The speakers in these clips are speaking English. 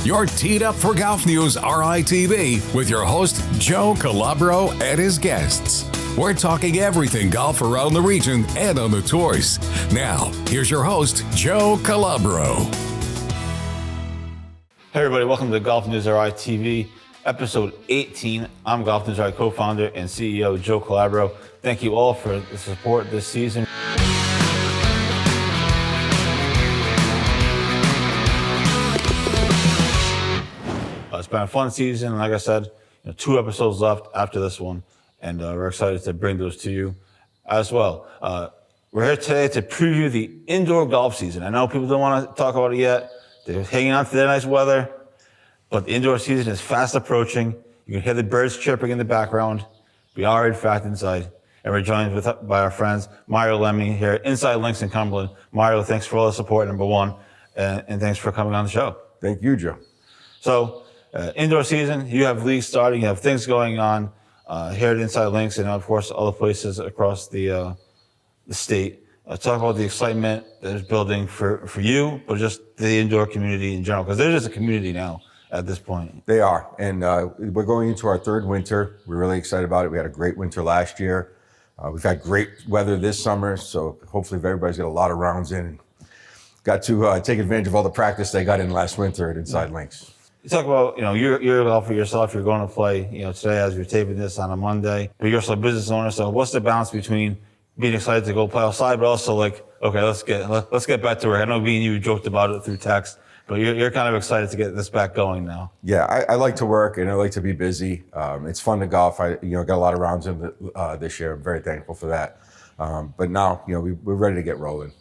You're teed up for Golf News RI TV with your host, Joe Calabro, and his guests. We're talking everything golf around the region and on the tours. Now, here's your host, Joe Calabro. Hey everybody, welcome to GolfNewsRI TV, episode 18. I'm GolfNewsRI co-founder and CEO Joe Calabro. Thank you all for the support this season. It's been a fun season. Like I said, 2 episodes left after this one, and we're excited to bring those to you as well. We're here today to preview the indoor golf season. I know people don't want to talk about it yet. They're hanging on to the nice weather, but the indoor season is fast approaching. You can hear the birds chirping in the background. We are, in fact, inside. And we're joined by our friends, Mario Lemme here, Inside Links in Cumberland. Mario, thanks for all the support, number one, and thanks for coming on the show. Thank you, Joe. So, indoor season, you have leagues starting, you have things going on here at Inside Links and, of course, other places across the state. Talk about the excitement that is building for you, but just the indoor community in general, because they're just a community now at this point. They are, and we're going into our 3rd winter. We're really excited about it. We had a great winter last year. We've had great weather this summer, so hopefully everybody's got a lot of rounds in and got to take advantage of all the practice they got in last winter at Inside Links. You talk about, you're a golfer yourself, you're going to play, today as we're taping this on a Monday, but you're also a business owner, so what's the balance between being excited to go play outside, but also like, okay, let's get back to work. I know me and you joked about it through text, but you're kind of excited to get this back going now. Yeah, I like to work and I like to be busy. It's fun to golf. I got a lot of rounds in this year. I'm very thankful for that. But now, we're ready to get rolling.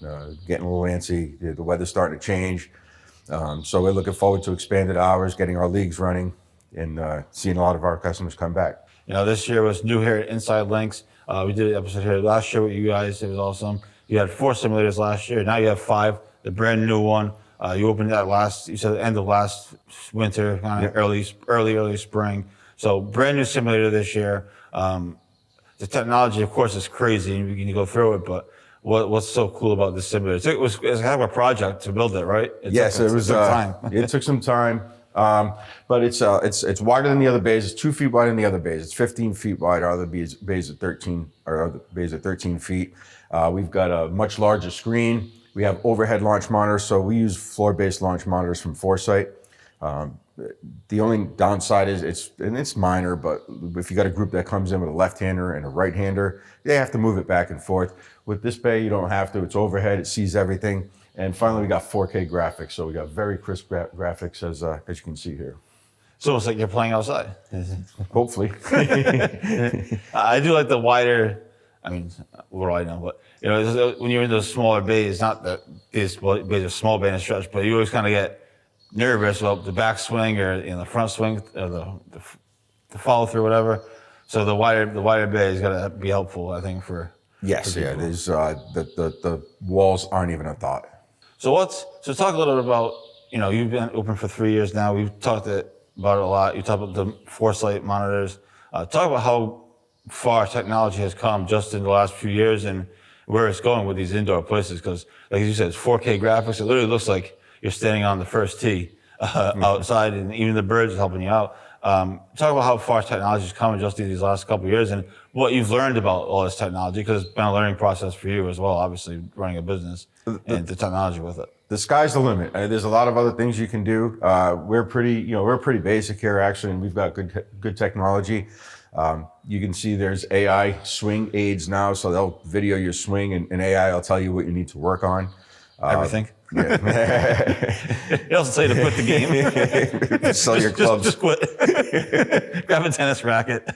Getting a little antsy. The weather's starting to change. So we're looking forward to expanded hours, getting our leagues running, and seeing a lot of our customers come back. This year was new here at Inside Links. We did an episode here last year with you guys. It was awesome. You had 4 simulators last year. Now you have 5. The brand new one. You opened that you said the end of last winter, kind of early spring. So brand new simulator this year. The technology, of course, is crazy, and we can go through it, but what's so cool about this simulator? It was kind of a project to build it, right? It took time. It took some time, but it's wider than the other bays. It's 2 feet wider than the other bays. It's 15 feet wide. Our other bays at 13 feet. We've got a much larger screen. We have overhead launch monitors, so we use floor-based launch monitors from Foresight. The only downside is it's minor, but if you got a group that comes in with a left-hander and a right-hander, they have to move it back and forth. With this bay, you don't have to. It's overhead. It sees everything. And finally, we got 4K graphics, so we got very crisp graphics as you can see here. It's almost like you're playing outside. Hopefully. I do like the wider. I mean, what do I know? But when you're in those smaller bays, not that these bays are small bay and stretch, but you always kind of get nervous about the backswing or the front swing or the follow through, whatever. So the wider bay is gonna be helpful, I think, for. Yes, yeah. There's the walls aren't even a thought. So talk a little bit about, you've been open for 3 years now. We've talked about it a lot. You talked about the Foresight monitors. Talk about how far technology has come just in the last few years and where it's going with these indoor places. Because, like you said, it's 4K graphics. It literally looks like you're standing on the first tee outside, and even the birds are helping you out. Talk about how far technology has come just in these last couple of years and what you've learned about all this technology, because it's been a learning process for you as well, obviously, running a business and the technology with it. The sky's the limit. There's a lot of other things you can do. We're pretty basic here, actually, and we've got good technology. You can see there's AI swing aids now, so they'll video your swing, and AI will tell you what you need to work on. Everything. Yeah. It doesn't say to quit the game. Sell your clubs. Just quit. Grab a tennis racket.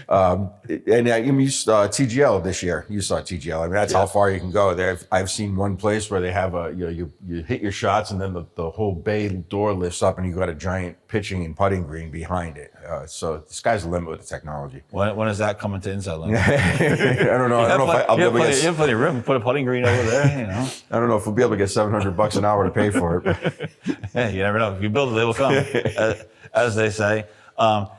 You saw TGL this year. You saw TGL. I mean, that's how far you can go. I've seen one place where they have you hit your shots and then the whole bay door lifts up and you got a giant pitching and putting green behind it. So the sky's the limit with the technology. When is that coming to Inside Links? I don't know. You have plenty of room. Put a putting green over there. I don't know if we'll be able to get $700 an hour to pay for it. Hey, you never know. If you build it, they will come, as they say.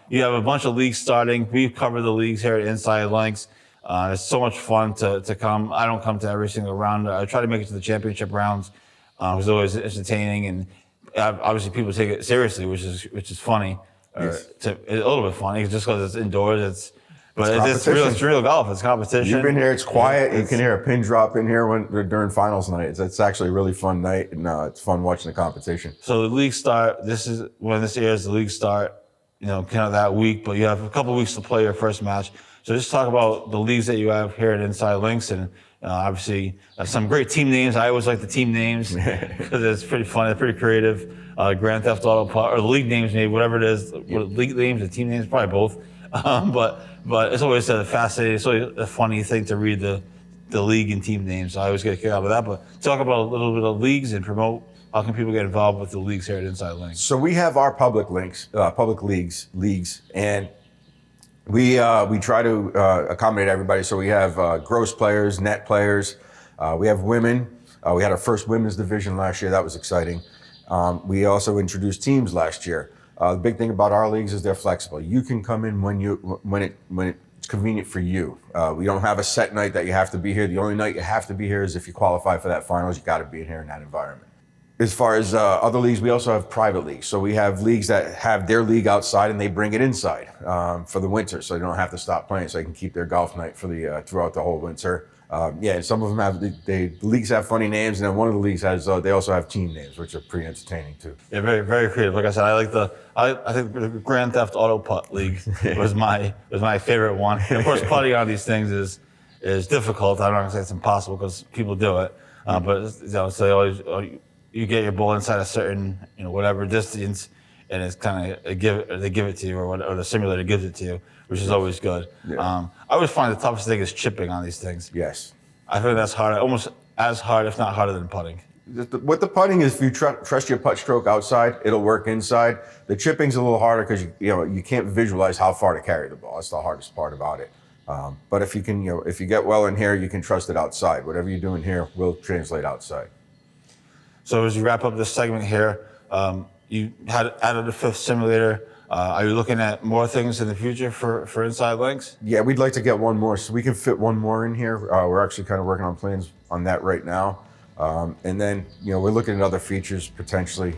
You have a bunch of leagues starting. We've covered the leagues here at Inside Links. It's so much fun to come. I don't come to every single round. I try to make it to the championship rounds. It was always entertaining. And obviously people take it seriously, which is funny. Yes. A little bit funny just because it's indoors. But it's real golf. It's competition. You've been here. It's quiet. You can hear a pin drop in here during finals night. It's actually a really fun night, and it's fun watching the competition. So the league start. This is when this airs. The league start. You know, kind of that week, but you have a couple of weeks to play your first match. So just talk about the leagues that you have here at Inside Links, and obviously some great team names. I always like the team names because it's pretty fun. It's pretty creative. Grand Theft Auto or the league names, maybe whatever it is. League names, the team names, probably both. But it's always a fascinating, it's always a funny thing to read the league and team names. So I always get a kick out of that. But talk about a little bit of leagues and promote how can people get involved with the leagues here at Inside Links. So we have our public leagues, and we try to accommodate everybody. So we have gross players, net players. We have women. We had our first women's division last year. That was exciting. We also introduced teams last year. The big thing about our leagues is they're flexible. You can come in when it's convenient for you. We don't have a set night that you have to be here. The only night you have to be here is if you qualify for that finals. You got to be in here in that environment. As far as other leagues, we also have private leagues. So we have leagues that have their league outside and they bring it inside for the winter, so they don't have to stop playing, so they can keep their golf night for the throughout the whole winter. And some of them have the leagues have funny names, and then one of the leagues has they also have team names, which are pretty entertaining too. Yeah, very very creative. Like I said, I think the Grand Theft Auto Putt League was my favorite one. And of course, putting on these things is difficult. I'm not gonna say it's impossible because people do it, but so they always. You get your ball inside a certain, whatever distance, and it's kind of they give it to you, or the simulator gives it to you, which is always good. Yeah. I always find the toughest thing is chipping on these things. Yes. I think that's hard, almost as hard, if not harder than putting. With the putting is if you trust your putt stroke outside, it'll work inside. The chipping's a little harder because you can't visualize how far to carry the ball. That's the hardest part about it. But if you can, if you get well in here, you can trust it outside. Whatever you're doing here will translate outside. So as you wrap up this segment here, you had added a fifth simulator. Are you looking at more things in the future for Inside Links? Yeah, we'd like to get one more, so we can fit one more in here. We're actually kind of working on plans on that right now. And then, we're looking at other features potentially,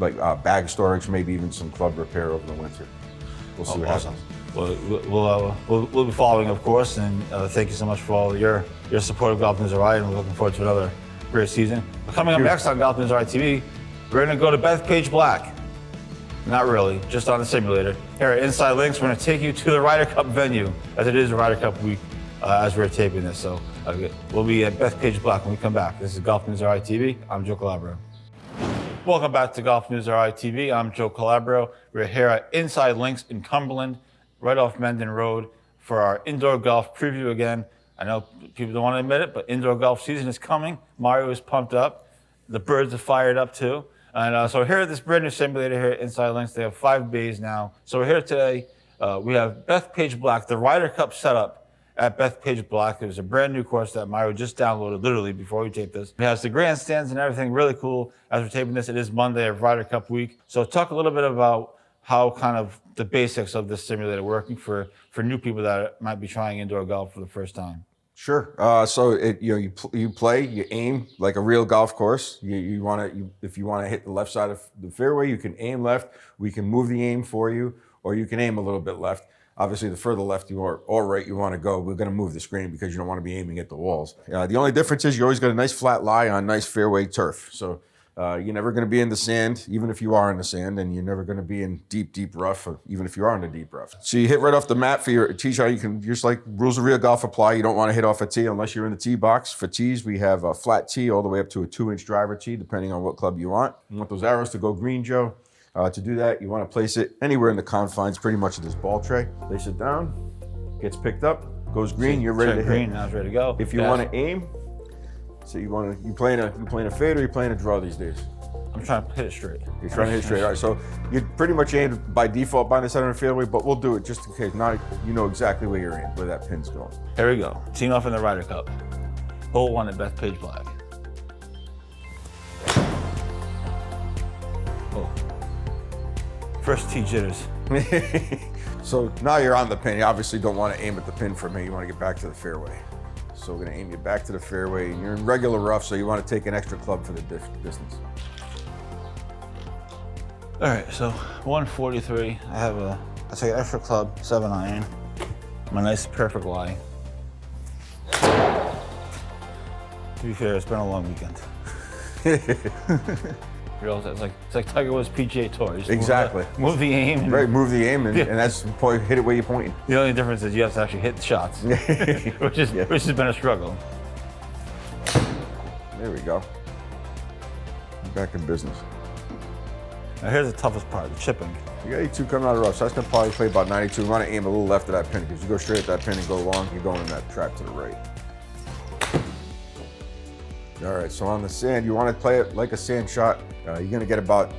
like bag storage, maybe even some club repair over the winter. We'll see what happens. Well, we'll be following, of course, and thank you so much for all your support of GolfNewsRI, and we're looking forward to another great season. Coming up next on GolfNewsRI TV, we're going to go to Bethpage Black. Not really, just on the simulator. Here at Inside Links, we're going to take you to the Ryder Cup venue, as it is Ryder Cup week as we're taping this. So we'll be at Bethpage Black when we come back. This is GolfNewsRI TV. I'm Joe Calabro. Welcome back to GolfNewsRI TV. I'm Joe Calabro. We're here at Inside Links in Cumberland, right off Mendon Road, for our indoor golf preview again. I know people don't want to admit it, but indoor golf season is coming. Mario is pumped up. The birds are fired up too. And so here at this brand new simulator here at Inside Links, they have 5 bays now. So we're here today. We have Bethpage Black, the Ryder Cup setup at Bethpage Black. It was a brand new course that Mario just downloaded literally before we taped this. It has the grandstands and everything, really cool. As we're taping this, it is Monday of Ryder Cup week. So talk a little bit about how kind of the basics of this simulator working for new people that might be trying indoor golf for the first time. Sure. So you play, you aim like a real golf course. If you want to hit the left side of the fairway, you can aim left. We can move the aim for you, or you can aim a little bit left. Obviously, the further left or right you want to go, we're going to move the screen because you don't want to be aiming at the walls. The only difference is you always got a nice flat lie on nice fairway turf. So you're never going to be in the sand, even if you are in the sand, and you're never going to be in deep rough, even if you are in the deep rough. So you hit right off the mat for your tee shot. You can just like rules of real golf apply. You don't want to hit off a tee unless you're in the tee box. For tees, we have a flat tee all the way up to a 2-inch driver tee, depending on what club you want. You want those arrows to go green, Joe. To do that, you want to place it anywhere in the confines, pretty much of this ball tray. Place it down, gets picked up, goes green. You're ready to hit. Green, now it's ready to go. If you want to aim, so you playing a fade or you playing a draw these days? I'm trying to hit it straight. You're trying to hit it straight. All right, so you pretty much aim by default by the center of the fairway, but we'll do it just in case. Now you know exactly where you're where that pin's going. Here we go. Teeing off in the Ryder Cup. Hole 1 at Bethpage Black. Oh. First tee jitters. So now you're on the pin. You obviously don't want to aim at the pin for me. You want to get back to the fairway. So we're going to aim you back to the fairway. You're in regular rough, so you want to take an extra club for the distance. All right, so 143. I take an extra club, 7 iron, my nice perfect lie. To be fair, it's been a long weekend. It's like Tiger Woods PGA Tour. Exactly. Move the aim. Right, move the aim, and that's hit it where you're pointing. The only difference is you have to actually hit the shots, which has been a struggle. There we go. Back in business. Now here's the toughest part, the chipping. You got 82 coming out of the rough, so that's gonna probably play about 92. We want to aim a little left of that pin, because you go straight at that pin and go long, you're going in that trap to the right. All right, so on the sand, you want to play it like a sand shot. You're gonna get about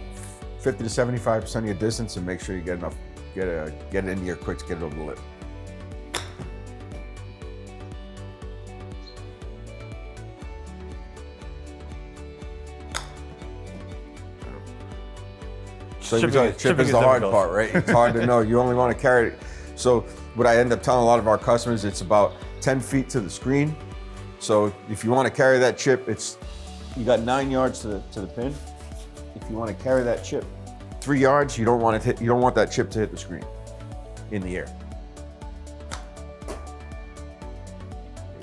50 to 75% of your distance, and make sure you get enough, get it into your quicks, get it over the lip. So chip is the hard part, right? It's hard to know. You only want to carry it. So what I end up telling a lot of our customers, it's about 10 feet to the screen. So if you want to carry that chip, you got 9 yards to the pin. If you want to carry that chip 3 yards, you don't want that chip to hit the screen in the air. There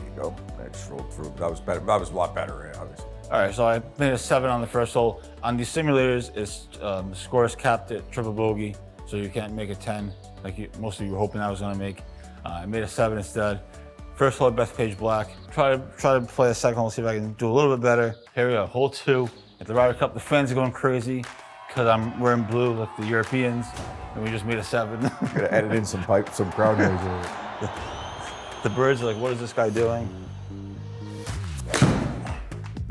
you go. I just rolled through. That was better. That was a lot better, right? Obviously. All right, so I made a 7 on the first hole. On these simulators, the score is capped at triple bogey, so you can't make a 10 like most of you were hoping I was going to make. I made a 7 instead. First hole at Bethpage Black. Try to play a second hole, see if I can do a little bit better. Here we go, hole 2 at the Ryder Cup. The fans are going crazy because I'm wearing blue like the Europeans, and we just made a 7. Gotta edit in some crowd noise. The birds are like, what is this guy doing?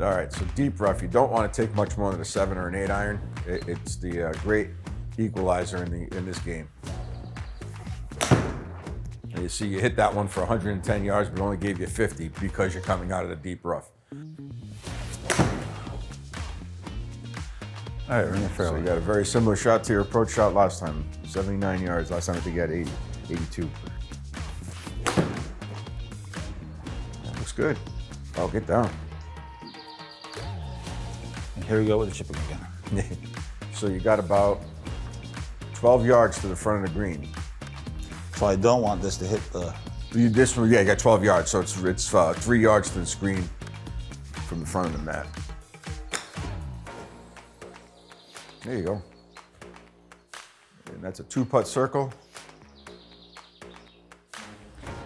All right, so deep rough, you don't want to take much more than a 7 or an 8 iron. It's the great equalizer in this game. And you see, you hit that one for 110 yards, but only gave you 50 because you're coming out of the deep rough. All right, we're in the fairway. So you got a very similar shot to your approach shot last time, 79 yards. Last time I think you had 82. That looks good. Oh, get down. And here we go with the chipping again. So you got about 12 yards to the front of the green. So I don't want this to hit the... You got 12 yards, so it's 3 yards to the screen from the front of the mat. There you go. And that's a 2-putt circle.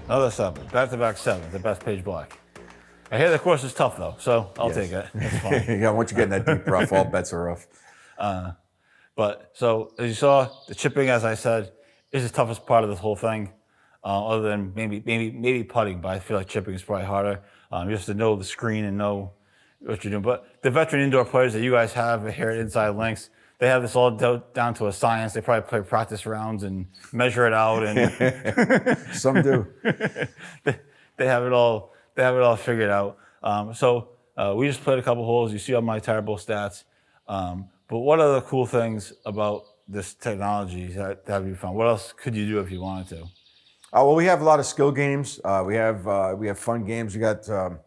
Another 7, back-to-back 7, the Bethpage Black. I hear the course is tough though, so I'll take it. It's fine. Yeah, once you get in that deep rough, all bets are off. But so as you saw, the chipping, as I said, is the toughest part of this whole thing. Other than maybe putting, but I feel like chipping is probably harder. Just to know the screen and know what you're doing. But the veteran indoor players that you guys have here at Inside Links, they have this all down to a science. They probably play practice rounds and measure it out. And some do. They have it all. They have it all figured out. We just played a couple holes. You see all my terrible stats. But what are the cool things about this technology that have you found? What else could you do if you wanted to? Well, we have a lot of skill games. We have fun games. We got a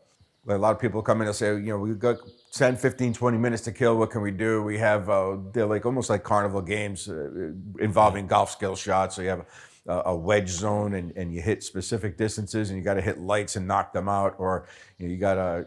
lot of people come in and say, we've got 10, 15, 20 minutes to kill. What can we do? We have they're like almost like carnival games involving golf skill shots. So you have a wedge zone, and you hit specific distances, and you got to hit lights and knock them out, or you got a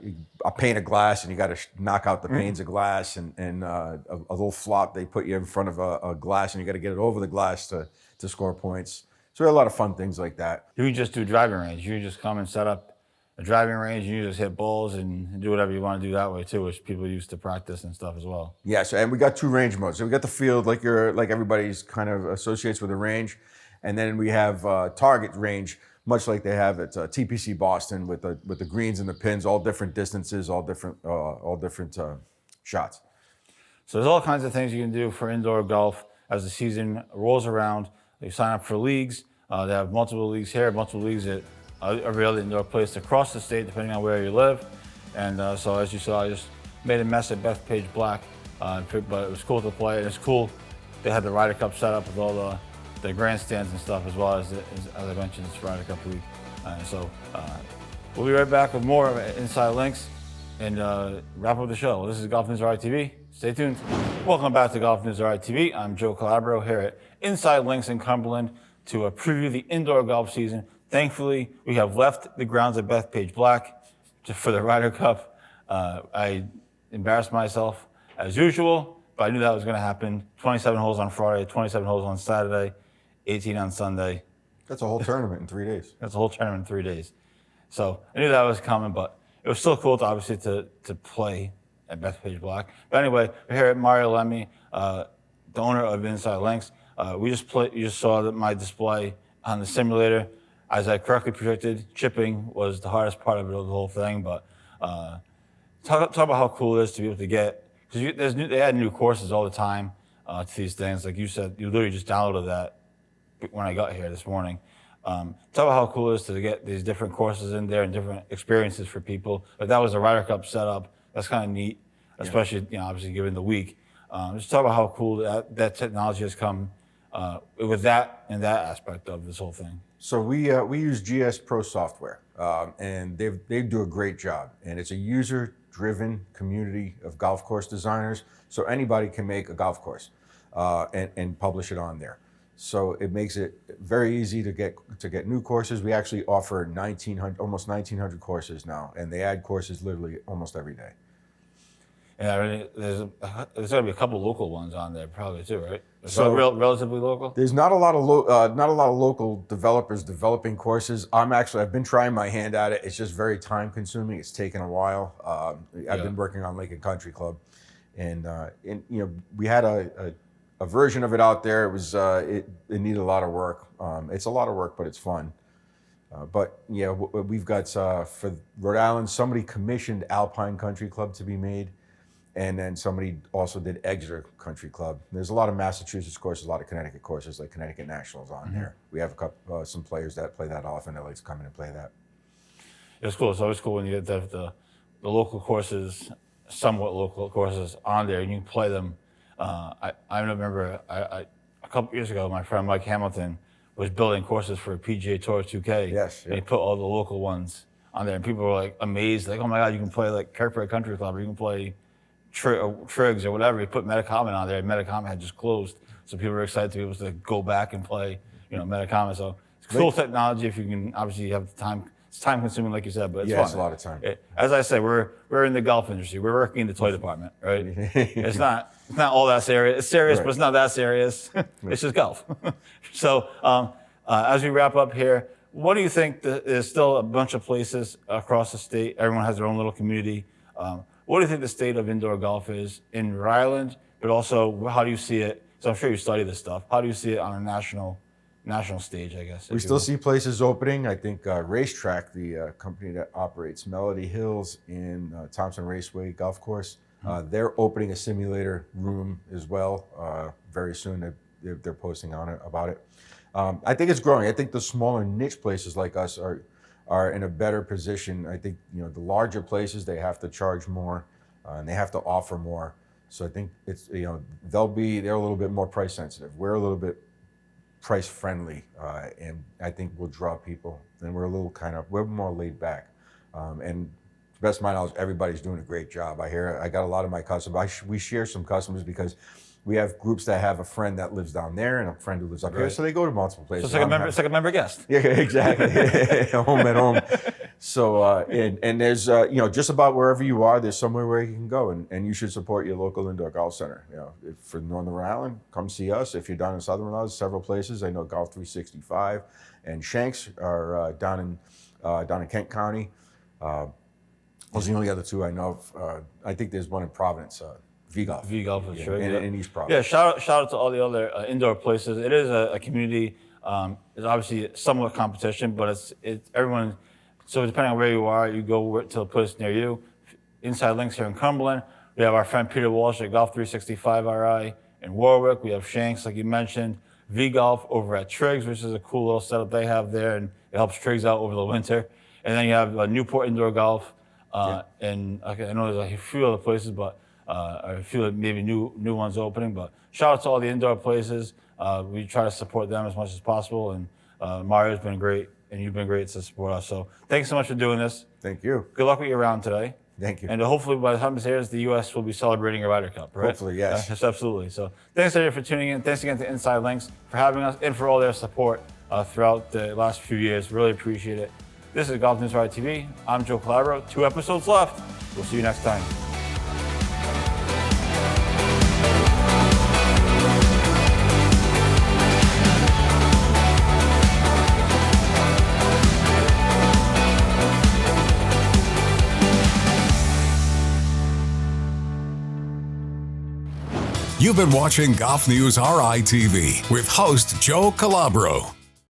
pane of glass, and you got to knock out the panes of glass, and a little flop. They put you in front of a glass, and you got to get it over the glass to score points. So we have a lot of fun things like that. You can just do driving range. You can just come and set up a driving range, and you just hit balls and do whatever you want to do that way too, which people use to practice and stuff as well. Yeah, so and we got 2 range modes. So we got the field, like everybody's kind of associates with a range. And then we have target range, much like they have at TPC Boston with the greens and the pins, all different distances, all different shots. So there's all kinds of things you can do for indoor golf as the season rolls around. You sign up for leagues. They have multiple leagues here, multiple leagues at every other indoor place across the state, depending on where you live. And so as you saw, I just made a mess at Bethpage Black, but it was cool to play. And it's cool. They had the Ryder Cup set up with all the grandstands and stuff, as well as I mentioned, it's Ryder Cup week. We'll be right back with more of Inside Links and wrap up the show. This is GolfNewsRI TV. Stay tuned. Welcome back to GolfNewsRI TV. I'm Joe Calabro here at Inside Links in Cumberland to preview the indoor golf season. Thankfully, we have left the grounds at Bethpage Black for the Ryder Cup. I embarrassed myself as usual, but I knew that was going to happen. 27 holes on Friday, 27 holes on Saturday, 18 on Sunday. That's a whole tournament in 3 days. That's a whole tournament in 3 days. So I knew that was coming, but it was still cool to obviously to play at Bethpage Black. But anyway, we're here at Mario Lemme, the owner of Inside Links. You just saw that my display on the simulator. As I correctly predicted, chipping was the hardest part of it, the whole thing. But talk about how cool it is to be able to get, because they add new courses all the time to these things. Like you said, you literally just downloaded that when I got here this morning. Talk about how cool it is to get these different courses in there and different experiences for people. But that was a Ryder Cup setup. That's kind of neat, especially obviously given the week. Just talk about how cool that technology has come with that and that aspect of this whole thing. So we use GS Pro software, and they do a great job. And it's a user-driven community of golf course designers. So anybody can make a golf course and publish it on there. So it makes it very easy to get new courses. We actually offer almost 1,900 courses now, and they add courses literally almost every day. Yeah, there's got to be a couple local ones on there probably too, right? So relatively local. There's not a lot of local developers developing courses. I've been trying my hand at it. It's just very time consuming. It's taken a while. I've been working on Lake and Country Club, and we had a version of it out there. It was it needed a lot of work. It's a lot of work, but it's fun. But yeah, we've got for Rhode Island, somebody commissioned Alpine Country Club to be made. And then somebody also did Exeter Country Club. There's a lot of Massachusetts courses, a lot of Connecticut courses, like Connecticut Nationals on there. We have some players that play that often. They like to come in and play that. It's cool. It's always cool when you get the local courses, somewhat local courses on there, and you can play them. I remember a couple years ago, my friend Mike Hamilton was building courses for PGA Tour 2K. Yes. And he put all the local ones on there, and people were like amazed, like, "Oh my God, you can play like Kirkbride Country Club, or you can play Triggs or whatever." He put Metacomet on there. Metacomet had just closed, so people were excited to be able to go back and play, Metacomet. So it's cool technology if you can. Obviously, you have the time. It's time consuming, like you said, but it's fun. It's a lot of time. As I say, we're in the golf industry. We're working in the toy department, right? It's not all that serious. It's serious, right, but it's not that serious. It's just golf. So as we wrap up here, what do you think? There's still a bunch of places across the state. Everyone has their own little community. What do you think the state of indoor golf is in Rhode Island, but also how do you see it? So I'm sure you study this stuff. How do you see it on a national stage, I guess? We still see places opening. I think Racetrack, the company that operates Melody Hills in Thompson Raceway Golf Course, they're opening a simulator room as well very soon. They're posting on it about it. I think it's growing. I think the smaller niche places like us are in a better position. I think the larger places, they have to charge more and they have to offer more. So I think it's they're a little bit more price sensitive. We're a little bit price friendly, and I think we'll draw people. And we're more laid back. And to the best of my knowledge, everybody's doing a great job. I got a lot of my customers. We share some customers because we have groups that have a friend that lives down there and a friend who lives up here, so they go to multiple places. So it's like a member guest. Yeah, exactly. Home at home. So and there's just about wherever you are, there's somewhere where you can go, and you should support your local indoor golf center. If for Northern Rhode Island, come see us. If you're down in Southern Rhode Island, several places. I know Golf 365 and Shanks are down in Kent County. Those are the only other two I know of. I think there's one in Providence. V-Golf for sure. In East Providence. Yeah, shout out to all the other indoor places. It is a community. It's obviously somewhat competition, but it's everyone. So depending on where you are, you go to a place near you. Inside Links here in Cumberland. We have our friend Peter Walsh at Golf 365 RI in Warwick. We have Shanks, like you mentioned. V-Golf over at Triggs, which is a cool little setup they have there, and it helps Triggs out over the winter. And then you have Newport Indoor Golf, and I know there's a few other places, but a few maybe new ones opening. But shout out to all the indoor places. We try to support them as much as possible, and Mario's been great, and you've been great to support us. So thanks so much for doing this. Thank you. Good luck with your round today. Thank you. And hopefully by the time this airs, the U.S. will be celebrating a Ryder Cup, right? Hopefully, yes. Yes, absolutely. So thanks everybody for tuning in. Thanks again to Inside Links for having us and for all their support throughout the last few years. Really appreciate it. This is GolfNewsRI TV. I'm Joe Calabro. 2 episodes left. We'll see you next time. You've been watching Golf News RI TV with host Joe Calabro.